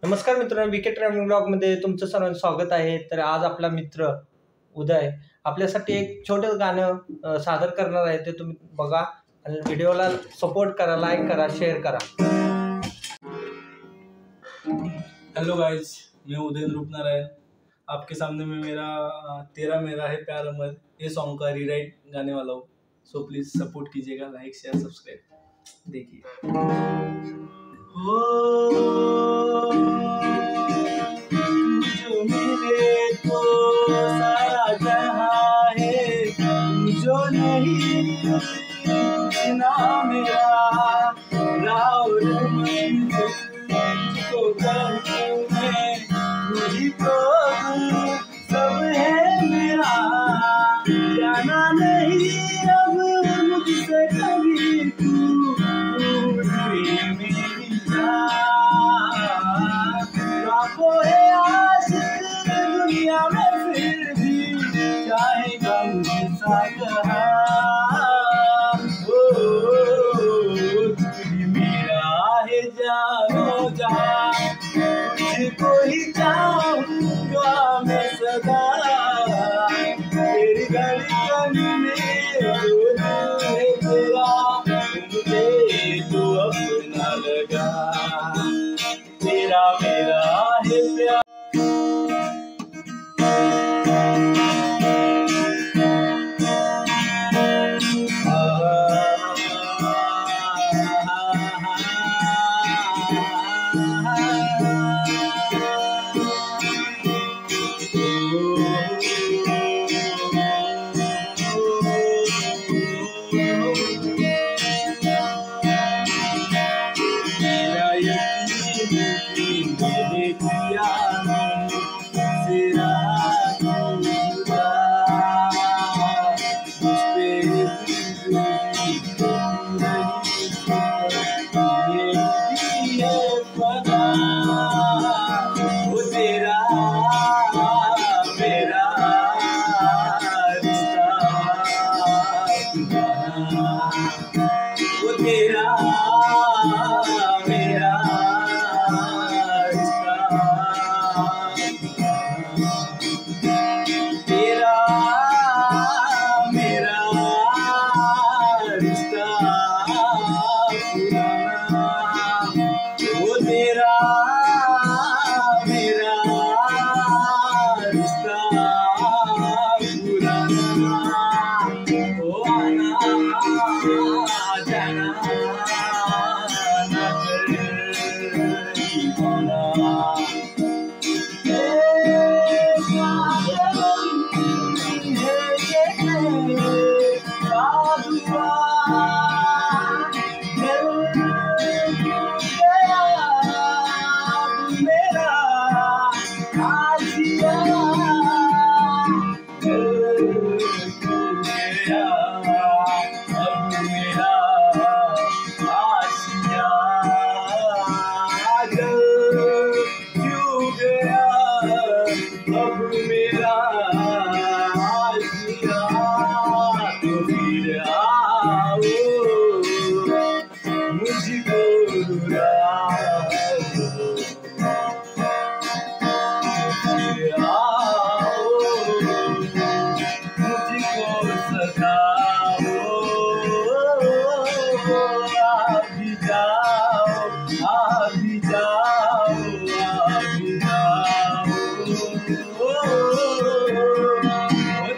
नमस्कार मित्रांनो, wicket travelling ब्लॉगमध्ये तुमचं सर्वांचं स्वागत आहे. तर आज आपला मित्र उदय आपल्यासाठी एक छोटं गाणं सादर करणार आहे. ते तुम्ही बघा आणि व्हिडिओला सपोर्ट करा, लाईक करा, शेअर करा. हेलो गाइस, मैं उदय रूपनारायण आपके सामने में तेरा मेरा है प्यार अमर ये सॉन्ग का रीराइट गाने वाला हूँ. सो प्लीज सपोर्ट कीजिएगा, लाइक शेयर सब्सक्राइब. देखिए जो मिले तो सारा जहां है, जो नहीं ना मेरा राउर को कहूं मैं, वही तो सब है मेरा. जाना नहीं अब मुझसे कभी तू मेरी जान. लाखों है आशिक दुनिया में फिर भी चाहेगा मुझसा कहा. जानो जहाँ तुझको ही चाहूँगा मैं सदा. तेरी धड़कन में जो है तेरा, मुझे तो अपना लगा. तेरा मेरा है प्यार.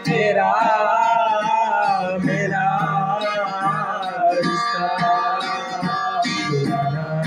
तेरा मेरा रिश्ता पुराना.